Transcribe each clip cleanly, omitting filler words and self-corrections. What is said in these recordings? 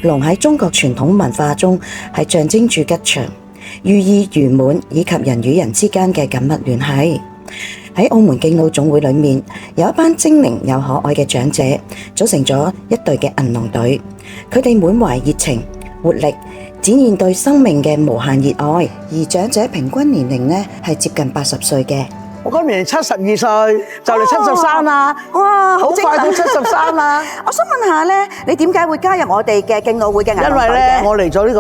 龍喺中國傳統文化中係象徵住吉祥、寓意圓滿以及人與人之間嘅緊密聯繫。喺澳門敬老總會裏面，有一班精靈又可愛嘅長者組成咗一隊嘅銀龍隊，佢哋滿懷熱情、活力，展現對生命嘅無限熱愛。而長者平均年齡呢係接近80歲嘅。我今年72歲，就嚟73啦！哇，好快到73啦！我想問下咧，你點解會加入我哋嘅敬老會嘅銀龍隊嘅？因為咧，我嚟咗呢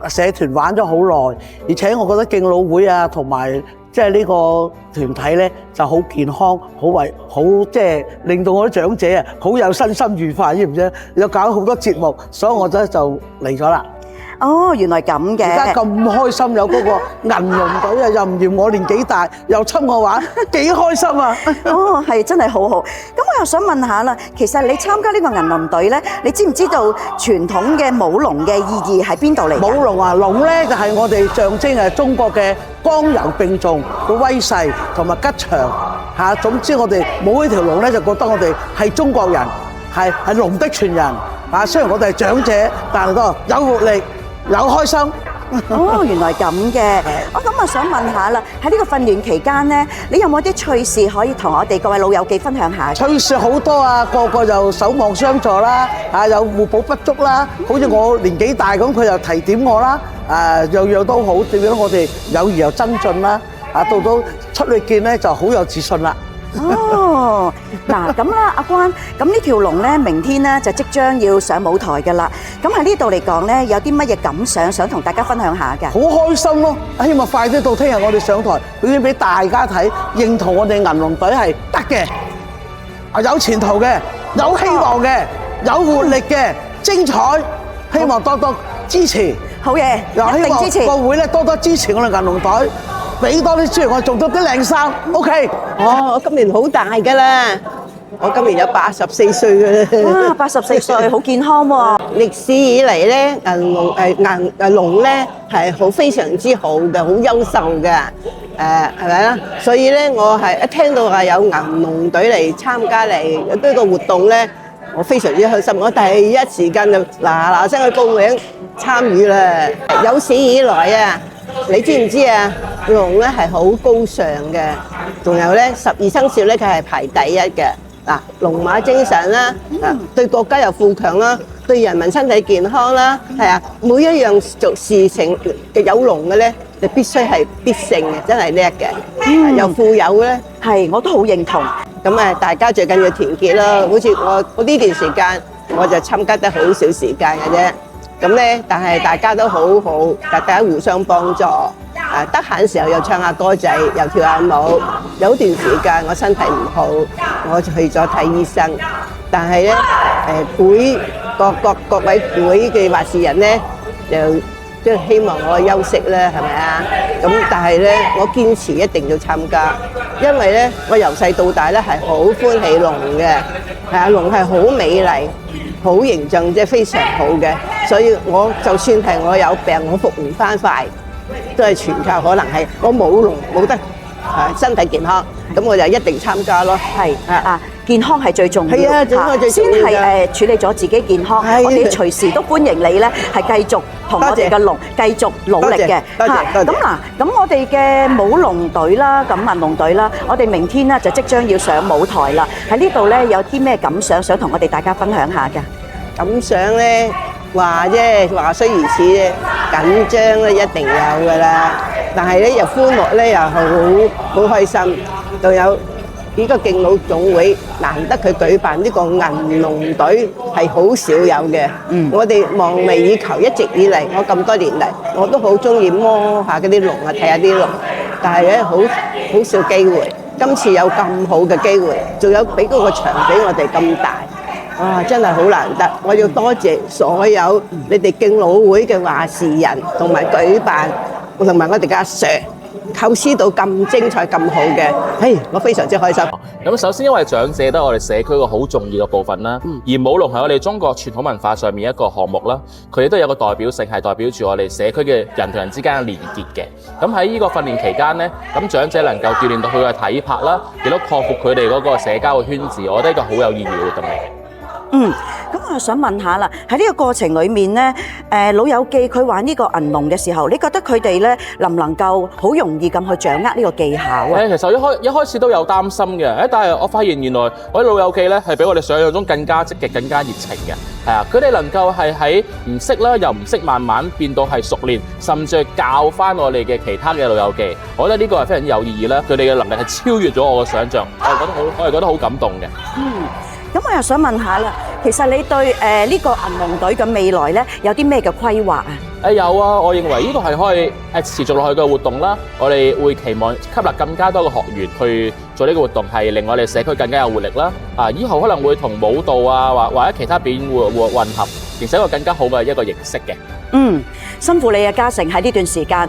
個社團玩咗好耐，而且我覺得敬老會啊，同埋即係呢個團體咧就好健康，好即係令到我啲長者啊好有身心愉快，知唔知？有搞好多節目，所以我就嚟咗啦。哦，原來咁嘅。而家咁開心，有嗰個銀龍隊啊，又唔嫌我年紀大，又侵我玩，幾開心啊！哦，係真係好好。咁我又想問下啦，其實你參加呢個銀龍隊咧，你知唔知道傳統嘅舞龍嘅意義喺邊度嚟？舞龍啊，龍咧就係我哋象徵係中國嘅剛柔並重嘅威勢同埋吉祥嚇。總之我哋舞呢條龍咧，就覺得我哋係中國人，係龍的傳人嚇。雖然我哋係長者，但係都有活力。有開心哦，原來咁嘅。咁我想問下啦，喺呢個訓練期間咧，你有冇啲趣事可以同我哋各位老友記分享下？趣事好多啊，個個就守望相助啦，有互補不足啦。好似我年紀大咁，佢又提點我啦，樣樣都好，點樣我哋友誼又增進啦。到出去見咧就好有自信啦。哦，嗱咁啦，阿關，咁呢條龍咧，明天咧就即將要上舞台㗎啦。咁喺呢度嚟講咧，有啲乜嘢感想想同大家分享下㗎？好開心咯！希望快啲到聽日我哋上台表演俾大家睇，認同我哋銀龍隊係得嘅，有前途嘅，有希望嘅，有活力嘅，精彩。希望多多支持。好嘢，一定支持。希望個會咧多多支持我哋銀龍隊。俾多啲資源我做多啲靚衫 ，OK。我今年好大㗎啦，我今年有84歲㗎啦。哇，84歲，好健康喎！歷史以嚟咧，銀龍咧係好非常之好嘅，好優秀嘅，係咪啊？所以咧，我係一聽到話有銀龍隊嚟參加嚟呢個活動咧，我非常之開心。我第一時間就嗱聲去報名參與啦。有史以來啊！你知唔知啊？龍咧係好高尚嘅，仲有咧12生肖咧佢係排第一嘅。嗱，龍馬精神啦，對國家又富強啦，對人民身體健康啦，係啊，每一樣做事情嘅有龍嘅咧，就必須係必勝嘅，真係叻嘅。又富有咧，係我都好認同。咁啊，大家最緊要團結啦。好似我呢段時間，我就參加得好少時間嘅啫。咁咧，但係大家都好好，大家互相幫助。得閒時候又唱下歌仔，又跳下舞。有段時間我身體唔好，我就去咗睇醫生。但係咧，會各位會嘅話事人咧，就即係希望我休息咧，係咪啊？咁但係咧，我堅持一定要參加，因為咧，我由細到大咧係好歡喜龍嘅，係啊，龍係好美麗。好形象，即係非常好嘅，所以我就算係我有病，我復唔翻快，都係全靠可能係我冇龍冇得身體健康，咁我就一定參加咯。係健康係最重要。係啊，健康最重要。先係處理咗自己健康，我哋隨時都歡迎你咧，係繼續同我哋嘅龍繼續努力嘅。多謝。咁嗱，咁我哋嘅舞龍隊啦，咁銀龍隊啦，我哋明天咧就即將要上舞台啦。喺呢度咧有啲咩感想想同我哋大家分享下㗎？感想咧話啫，話雖如此啫，緊張咧一定有㗎啦。但係咧又歡樂咧又係好開心，仲有。呢個敬老總會難得佢舉辦呢個銀龍隊係好少有嘅，我哋夢寐以求，一直以嚟我咁多年嚟我都好中意摸下嗰啲龍啊，睇下啲龍，但係咧好少機會。今次有咁好嘅機會，仲有俾嗰個場俾我哋咁大，哇！真係好難得。我要多謝所有你哋敬老會嘅話事人同埋舉辦，同埋我哋嘅阿 Sir。構思到咁精彩咁好嘅，我非常之開心。咁首先因為長者都係我哋社區個好重要嘅部分啦，而舞龍係我哋中國傳統文化上面一個項目啦，佢亦都有個代表性，係代表住我哋社區嘅人同人之間嘅連結嘅。咁喺呢個訓練期間呢，咁長者能夠鍛鍊到佢嘅體魄啦，亦都擴闊佢哋嗰個社交嘅圈子，我覺得呢個好有意義嘅活動嚟。咁我又想問下啦，喺呢個過程裡面咧，老友記佢玩呢個銀龍嘅時候，你覺得佢哋咧能唔能夠好容易咁去掌握呢個技巧啊？其實一開始都有擔心嘅，但係我發現原來我啲老友記咧係比我哋想象中更加積極、更加熱情嘅。係啊，佢哋能夠係喺唔識啦，又唔識慢慢變到係熟練，甚至係教翻我哋嘅其他嘅老友記。我覺得呢個係非常之有意義啦。佢哋嘅能力係超越咗我嘅想像，我係覺得好感動嘅。咁我又想問下啦，其實你對呢個銀龍隊嘅未來咧有啲咩嘅規劃啊？有啊，我認為呢個係可以持續落去嘅活動啦。我哋會期望吸納更加多嘅學員去做呢個活動，係令我哋社區更加有活力啦。以後可能會同舞蹈啊或者其他表演混合，形成一個更加好嘅一個形式嘅。辛苦你啊，嘉誠喺呢段時間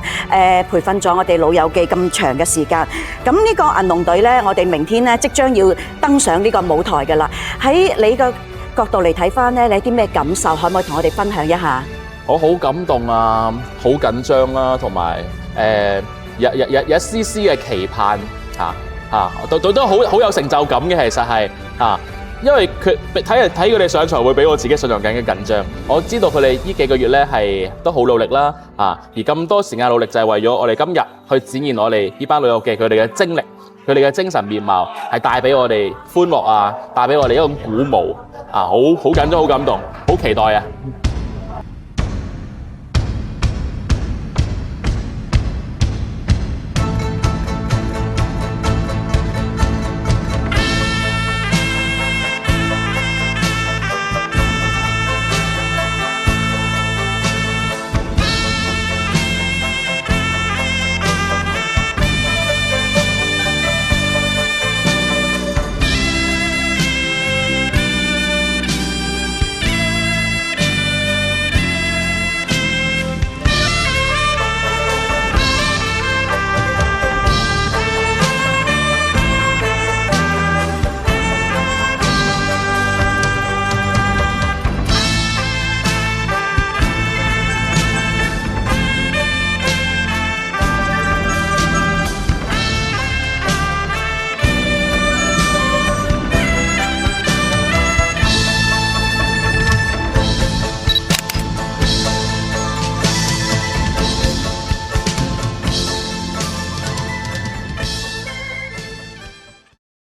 培訓咗我哋老友記咁長嘅時間。咁呢個銀龍隊咧，我哋明天咧即將要登上呢個舞台㗎啦。喺你嘅角度嚟睇翻咧，你有啲咩感受？可唔可以同我哋分享一下？我好感動啊，好緊張啦，同埋有一絲絲嘅期盼都好有成就感嘅，其實係因為睇佢哋上場會比我自己想象更加緊張。我知道佢哋呢幾個月咧係都好努力啦，而咁多時間努力就係為咗我哋今日去展現我哋呢班老友記佢哋嘅精力、佢哋嘅精神面貌，係帶俾我哋歡樂啊，帶俾我哋一種鼓舞好緊張、好感動、好期待啊！